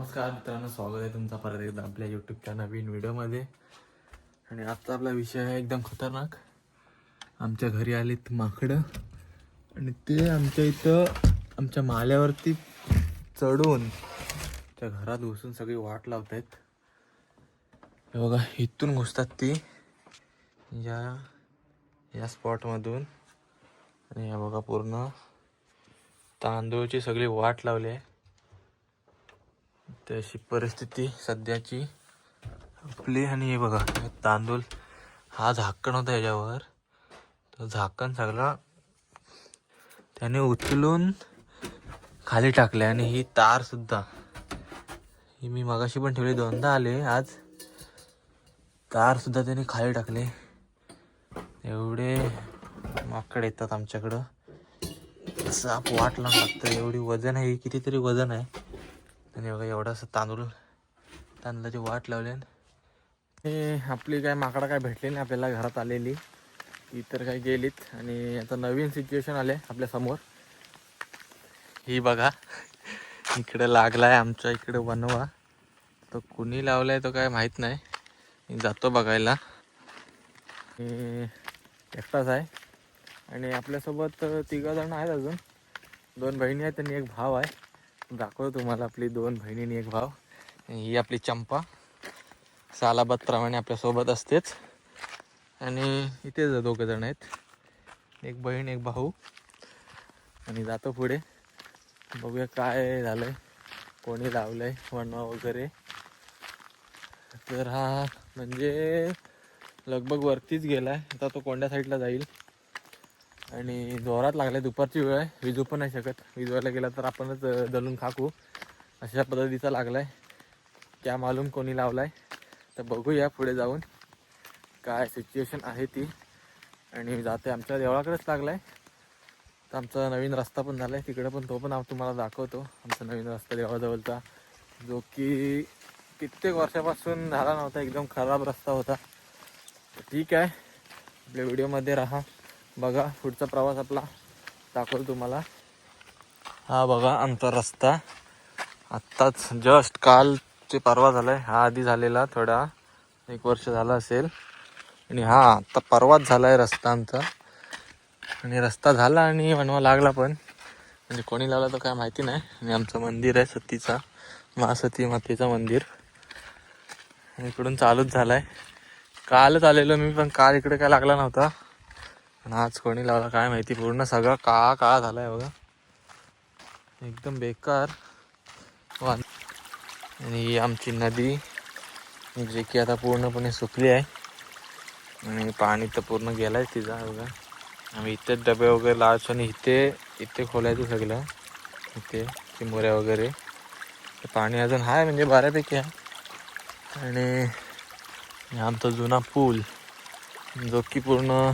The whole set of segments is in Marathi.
नमस्कार मित्रांनो, स्वागत आहे तुमचा परत एकदा आपल्या यूट्यूबच्या नवीन व्हिडिओमध्ये. आणि आजचा आपला विषय आहे एकदम खतरनाक. आमच्या घरी आलीत माकडं आणि ते आमच्या इथं आमच्या माल्यावरती चढून त्या घरात घुसून सगळी वाट लावत आहेत. हे बघा, इथून घुसतात ती या स्पॉटमधून. आणि हे बघा, पूर्ण तांदूळची सगळी वाट लावली आहे. तशी परिस्थिती सध्याची आपली. आणि हे बघा, तांदूळ हा झाकण होता याच्यावर, तर झाकण सगळा त्याने उचलून खाली टाकले. आणि ही तार सुद्धा ही मी मगाशी पण ठेवली, दोनदा आले आज. तार सुद्धा त्याने खाली टाकले. एवढे माकड येतात आमच्याकडं, साप वाट लावून लागतं. एवढी वजन आहे, कितीतरी वजन आहे. आणि बघा, एवढासा तांदळाची वाट लावली. हे आपली काय माकडं काय भेटली नाही आपल्याला घरात आलेली, इतर काय गेलीत. आणि आता नवीन सिच्युएशन आले आपल्या समोर. ही बघा, इकडे लागलाय आमच्या इकडे वनवा. तो कुणी लावलाय तो काय माहित नाही, मी जातो बघायला. एकटाच आहे. आणि आपल्यासोबत 3 जण आहेत, अजून 2 बहिणी आहेत आणि 1 भाव आहे. दाखवतो तुम्हाला आपली 2 बहिणी आणि 1 भाव. ही आपली चंपा सालाबादप्रमाणे आपल्यासोबत असतेच. आणि इथेच 2 जण आहेत, 1 बहीण 1 भाऊ. आणि जातो पुढे, बघूया काय झालंय, कोणी लावलंय वनवा वगैरे. तर हा म्हणजे लगभग वरतीच गेलाय. आता तो कोंड्या साईडला जाईल. आणि जोरात लागलाय, दुपारची वेळ आहे, विजू पण नाही शकत. विजवायला गेला तर आपणच दलून खाकू, अशा पद्धतीचा लागलाय. क्या मालूम कोणी लावलाय. तर बघूया पुढे जाऊन काय सिच्युएशन आहे ती. आणि जाते, आमच्या देवळाकडेच लागलाय. तर आमचा नवीन रस्ता पण झालाय तिकडे, पण तो पण तुम्हाला दाखवतो. आमचा नवीन रस्ता देवळाजवळचा, जो की कित्येक वर्षापासून झाला नव्हता, एकदम खराब रस्ता होता. ठीक आहे, आपल्या व्हिडिओमध्ये राहा, बघा पुढचा प्रवास आपला दाखवतो तुम्हाला. हा बघा आमचा रस्ता, आत्ताच जस्ट काल ते परवा झालाय. हा आधी झालेला थोडा, 1 वर्ष झाला असेल. आणि हा आता परवाच झालाय रस्ता आमचा. आणि रस्ता झाला आणि वनवा लागला पण, म्हणजे कोणी लावला तर काय माहिती नाही. आणि आमचं मंदिर आहे सतीचा, महासती मातेचं मंदिर, इकडून चालूच झालाय. कालच आलेलो मी, पण काल इकडे काय लागला नव्हता. आणि आज कोणी लावला काय माहिती, पूर्ण सगळा काळा काळा झालाय बघा, एकदम बेकार. आणि ही आमची नदी, जे की आता पूर्णपणे सुकली आहे. आणि पाणी तर पूर्ण गेलाय तिचा बघा. आम्ही इथेच डबे वगैरे लावायचो आणि इथे खोलायचं सगळं, इथे चिमुऱ्या वगैरे. तर पाणी अजून आहे, म्हणजे बऱ्यापैकी आहे. आणि आमचा जुना पूल, जो की पूर्ण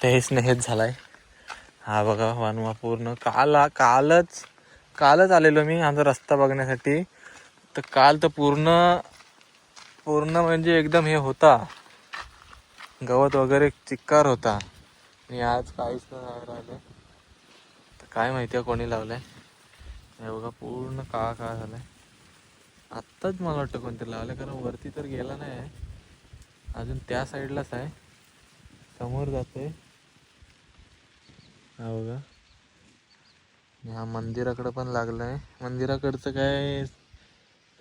तहेस नहेस झालाय. हा बघा वनवा पूर्ण कालच आलेलो मी आमचा रस्ता बघण्यासाठी. तर काल तर पूर्ण म्हणजे एकदम हे होता, गवत वगैरे चिक्कार होता. आणि आज काहीच नाही राहिलं. तर काय माहिती आहे कोणी लावलंय. हे बघा पूर्ण काळा काळा झालाय. आत्ताच मला वाटतं कोणतरी लावलं, कारण वरती तर गेला नाही आहे, अजून त्या साईडलाच आहे, समोर जाते. हा बघा, ह्या मंदिराकडं पण लागलाय. मंदिराकडचं काय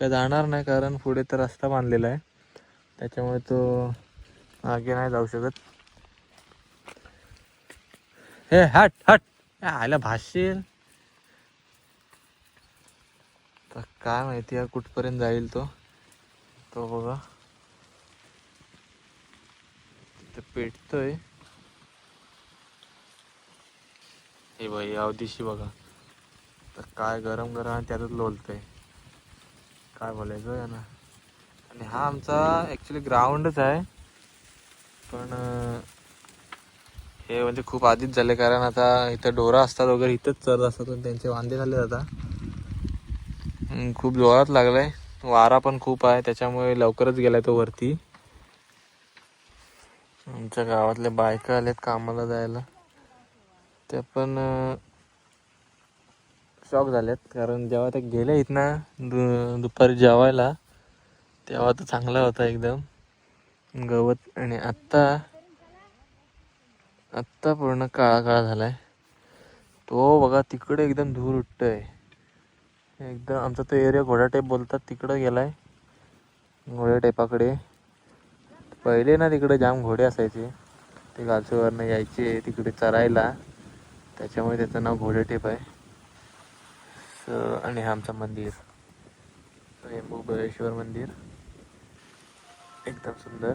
जाणार नाही, कारण पुढे तर रस्ता बांधलेला आहे, त्याच्यामुळे तो आगे नाही जाऊ शकत. हे हट हट, आयला भाषेल. तर काय माहिती आहे कुठपर्यंत जाईल तो बघा, ते पेटतोय. हे बाई अवदिशी बघा, तर काय गरम गरम आहे, त्यातच लोलतंय. काय बोलायचं या ना. आणि हा आमचा ॲक्च्युली ग्राउंडच आहे, पण हे म्हणजे खूप आधीच झाले, कारण आता इथं ढोरं असतात वगैरे, इथंच चरत असतात, पण त्यांचे वांदे झाले आता. खूप जोरात लागलाय, वारा पण खूप आहे, त्याच्यामुळे लवकरच गेलाय तो वरती. आमच्या गावातल्या बायका आल्यात कामाला जायला, त्या पण शॉक झालेत, कारण जेव्हा ते गेले इथनं दुपारी जेवायला तेव्हा तर चांगला होता एकदम गवत, आणि आत्ता पूर्ण काळा काळा झालाय. तो बघा तिकडे एकदम धूर उठतोय एकदम. आमचा तो एरिया घोडा टेप बोलतात, तिकडं गेलाय घोड्या टेपाकडे. पहिले ना तिकडे जाम घोडे असायचे, ते गाचूवरनं यायचे तिकडे चरायला, त्याच्यामुळे त्याचं नाव घोडे टेप आहे. आणि हा आमचं मंदिर स्वयंभूबळेश्वर मंदिर एकदम सुंदर.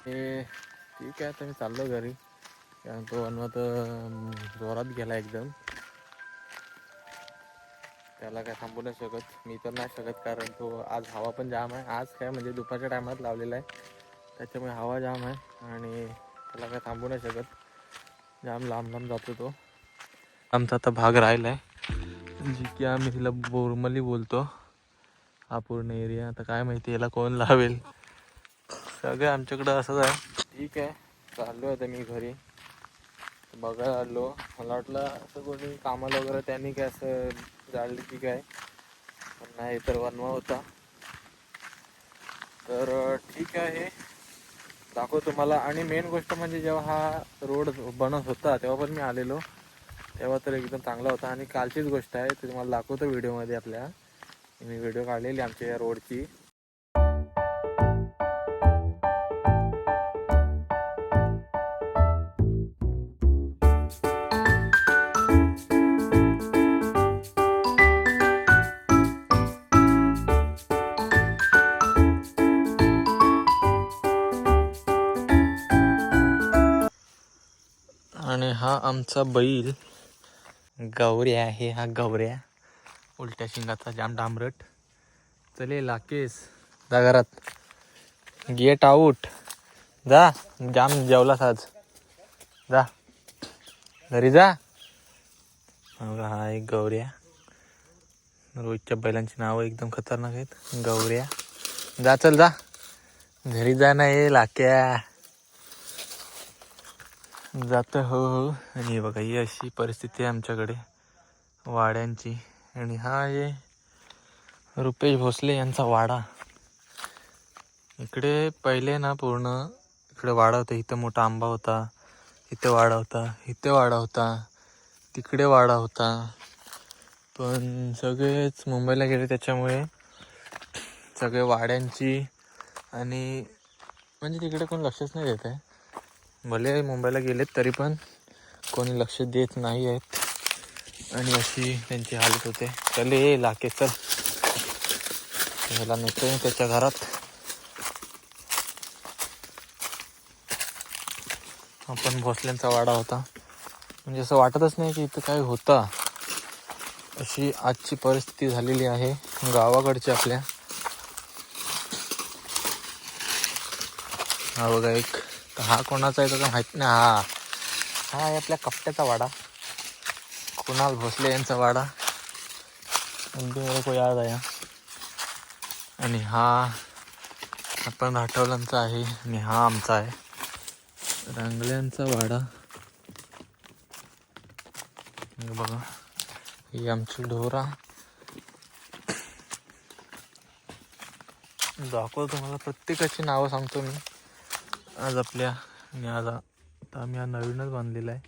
हे ठीक आहे, आता मी चाललो घरी, कारण तो वनवा तर जोरात गेला एकदम. त्याला काय थांबू नाही शकत, मी तर नाही शकत, कारण तो आज हवा पण जाम आहे. आज काय म्हणजे दुपारच्या टायमात लावलेला आहे, त्याच्यामुळे हवा जाम आहे आणि त्याला काय थांबू नाही शकत. जाम लांब लांब जातो तो. आमचा आता भाग राहिला आहे, जी की आम्ही तिला बोरमली बोलतो. हा पूर्ण एरिया आता काय माहिती याला कोण लावेल, सगळं आमच्याकडं असंच आहे. ठीक आहे, चाललो आता मी घरी. बघायला आलो, मला वाटलं असं कोणी कामाला वगैरे त्यांनी काय असं जाळली की काय, पण नाही, तर वनवा होता. तर ठीक आहे, दाखव तुम्हाला. आणि मेन गोष्ट म्हणजे जेव्हा हा रोड बनत होता तेव्हा पण मी आलेलो, तेव्हा तर एकदम चांगला होता. आणि कालचीच गोष्ट आहे, ते तुम्हाला दाखवतो व्हिडिओमध्ये. आपल्या मी व्हिडिओ काढलेली आमच्या या रोडची. आणि हा आमचा बैल गौऱ्या आहे. हा गौऱ्या उलट्या शिंगाचा जाम डांबरट. चले लाकेस जा घरात, गेट आऊट, जा. जाम जेवलास आज, जा घरी जा. हा एक गौऱ्या. रोजच्या बैलांची नावं एकदम खतरनाक आहेत. गौऱ्या जा, चल जा घरी जा. नाही लाक्या जात हो. आणि बघा ही अशी परिस्थिती आहे आमच्याकडे वाड्यांची. आणि हा आहे रुपेश भोसले यांचा वाडा. इकडे पहिले ना पूर्ण इकडे वाडा होता, इथं मोठा आंबा होता, इथे वाडा होता, इथे वाडा होता, तिकडे वाडा होता. पण सगळेच मुंबईला गेले, त्याच्यामुळे सगळे वाड्यांची आणि म्हणजे तिकडे कोण लक्षच नाही देत आहे. भले मुंबईला गेलेत तरी पण कोणी लक्ष देत नाही आहेत, आणि अशी त्यांची हालत होते. चले लाके चल, ह्याला नेतोय त्याच्या घरात. आपण भोसल्यांचा वाडा होता, म्हणजे असं वाटतच नाही की इथं काय होता. अशी आजची परिस्थिती झालेली आहे गावाकडची आपल्या. हा बघा एक, हा कोणाचा आहे तर माहित नाही. हा आहे आपल्या कपट्याचा वाडा, कुणाल भोसले यांचा वाडा. मेरे को याद आया. आणि हा आपण राठवलांचा आहे, आणि हा आमचा आहे रांगल्यांचा वाडा. बघा ही आमची ढोरा. दाखवतो तुम्हाला, प्रत्येकाची नावं सांगतो मी आज आपल्या. आणि आज आता आम्ही हा नवीनच बांधलेला आहे,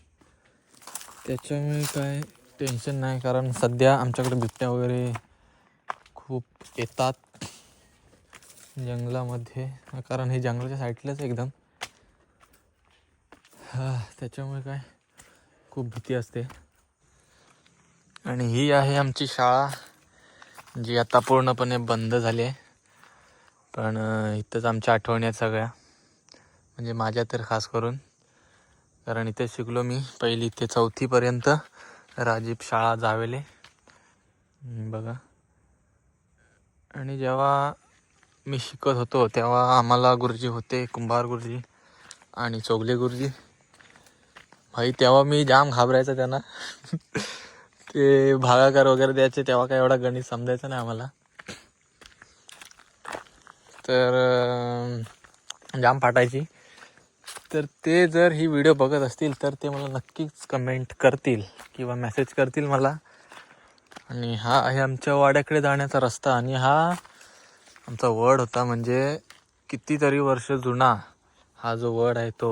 त्याच्यामुळे काय टेन्शन नाही. कारण सध्या आमच्याकडे बिबट्या वगैरे खूप येतात जंगलामध्ये, कारण हे जंगलाच्या साईडलाच एकदम. त्याच्यामुळे काय खूप भीती असते. आणि ही आहे आमची शाळा, जी आता पूर्णपणे बंद झाली आहे. पण इथंच आमच्या आठवणी आहेत सगळ्या, म्हणजे माझ्या तर खास करून, कारण इथे शिकलो मी 1ली ते 4थीपर्यंत. राजीव शाळा जावेले बघा. आणि जेव्हा मी शिकत होतो तेव्हा आम्हाला गुरुजी होते कुंभार गुरुजी आणि चोगले गुरुजी. भाई तेव्हा मी जाम घाबरायचं त्यांना. ते भागाकार वगैरे द्यायचे, तेव्हा काय एवढा गणित समजायचं नाही आम्हाला, तर जाम फाटायची. तर ते जर ही व्हिडिओ बघत असतील तर ते मला नक्कीच कमेंट करतील किंवा मेसेज करतील मला, आणि हा आहे आमच्या वाड्याकडे जाण्याचा रस्ता. आणि हा आमचा वड होता, म्हणजे कितीतरी वर्ष जुना हा जो वड आहे तो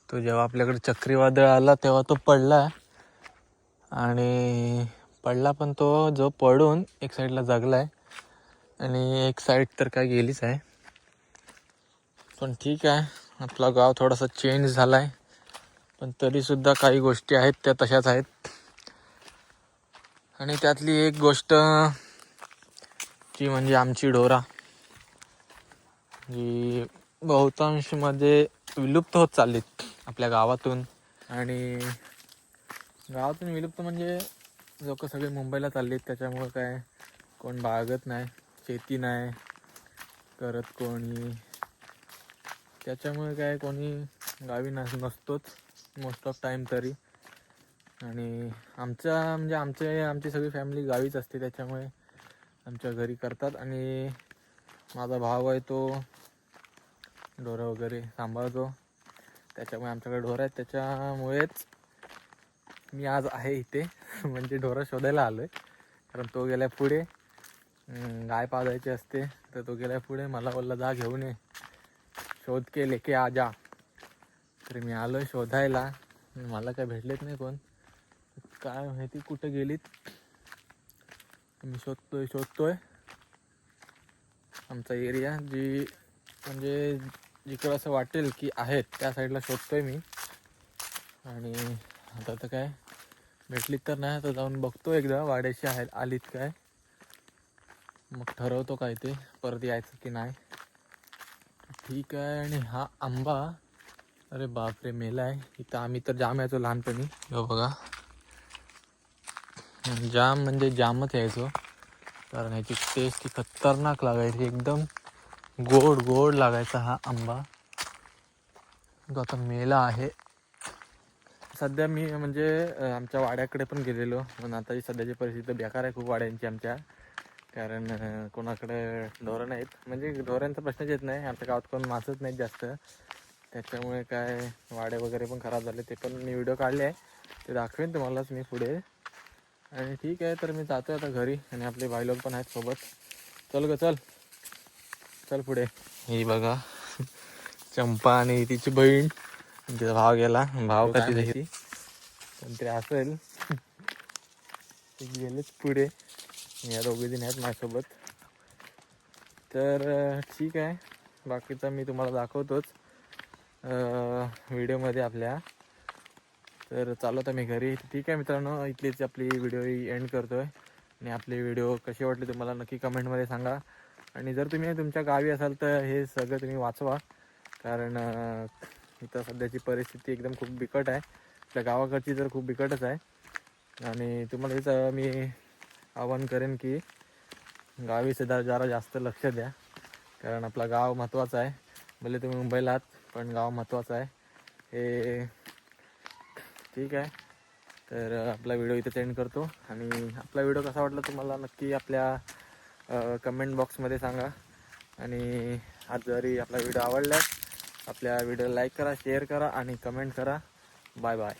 तो जेव्हा आपल्याकडे चक्रीवादळ आला तेव्हा तो पडला. आणि पडला पण तो जो पडून एक साईडला जगलाय आणि एक साईड तर काय गेलीच आहे. पण ठीक आहे, आपला गाव थोडासा चेंज झाला आहे, पण तरीसुद्धा काही गोष्टी आहेत त्या तशाच आहेत. आणि त्यातली एक गोष्ट ती म्हणजे आमची ढोरा, जी बहुतांशमध्ये विलुप्त होत चाललीत आपल्या गावातून. आणि गावातून विलुप्त म्हणजे लोक सगळे मुंबईला चाललीत, त्याच्यामुळं काय कोण बाळगत नाही, शेती नाही करत कोणी, त्याच्यामुळे काय कोणी गावी नसतोच मोस्ट ऑफ टाईम तरी. आणि आमची सगळी फॅमिली गावीच असते, त्याच्यामुळे आमच्या घरी करतात. आणि माझा भाव आहे तो ढोरं वगैरे सांभाळतो, त्याच्यामुळे आमच्याकडे ढोरं आहेत, त्याच्यामुळेच मी आज आहे इथे. म्हणजे ढोरं शोधायला आलो आहे, कारण तो गेल्या पुढे गाय पाजायची असते, तर तो गेल्या पुढे मला बोलला जा घेऊन ये, शोध के लेके आ जा. तर मी आलो आहे शोधायला, मला काय भेटलेत नाही कोण, काय माहिती कुठं गेलीत. मी शोधतोय आमचा एरिया, म्हणजे जिकडं असं वाटेल की आहेत त्या साईडला शोधतोय मी. आणि आता तर काय भेटलीत तर नाही, आता जाऊन बघतो एकदा वाड्याशी आलीत काय, मग ठरवतो काय ते परत यायचं की नाही. ठीक आहे. आणि हा आंबा, अरे बापरे मेला आहे. इथं आम्ही तर जाम यायचो लहानपणी, हो बघा जाम म्हणजे जामच यायचो, कारण ह्याची टेस्ट ही खतरनाक लागायची, एकदम गोड गोड लागायचा हा आंबा. तो आता मेला आहे. सध्या मी म्हणजे आमच्या वाड्याकडे पण गेलेलो, पण आता ही सध्याची परिस्थिती बेकार आहे खूप वाड्यांची आमच्या, कारण कोणाकडे ढोरं नाहीत. म्हणजे ढोऱ्यांचा प्रश्नच येत नाही, आमच्या गावात कोण मासच नाहीत जास्त, त्याच्यामुळे काय वाडे वगैरे पण खराब झाले. ते पण मी व्हिडिओ काढले आहे, ते दाखवेन तुम्हालाच मी पुढे. आणि ठीक आहे, तर मी जातो आता घरी, आणि आपले भाई लोक पण आहेत सोबत. चल चल पुढे. ही बघा चंपा आणि तिची बहीण, तिचा भाव गेला, भाव का तिथे पण ते असेल. ते गेलेच पुढे, या दोघे जण आहेत माझ्यासोबत. तर ठीक आहे, बाकीचं मी तुम्हाला दाखवतोच व्हिडिओमध्ये आपल्या. तर चालू आता मी घरी. ठीक आहे मित्रांनो, इथलीच आपली व्हिडिओ एंड करतो आहे. आणि आपले व्हिडिओ कसे वाटले तुम्हाला नक्की कमेंटमध्ये सांगा. आणि जर तुम्ही तुमच्या गावी असाल तर हे सगळं तुम्ही वाचवा, कारण इथं सध्याची परिस्थिती एकदम खूप बिकट आहे. आपल्या गावाकडची तर खूप बिकटच आहे. आणि तुम्हाला हेच मी आवाहन करेन की गावी सुद्धा जरा जास्त लक्ष द्या, कारण आपला गाव महत्त्वाचं आहे. भले तुम्ही मुंबईला आहात पण गाव महत्त्वाचं आहे हे. ठीक आहे, तर आपला व्हिडिओ इथे एंड करतो. आणि आपला व्हिडिओ कसा वाटला तुम्हाला नक्की आपल्या कमेंट बॉक्समध्ये सांगा. आणि आज जरी आपला व्हिडिओ आवडल्यास आपल्या व्हिडिओ लाईक करा, शेअर करा आणि कमेंट करा. Bye bye.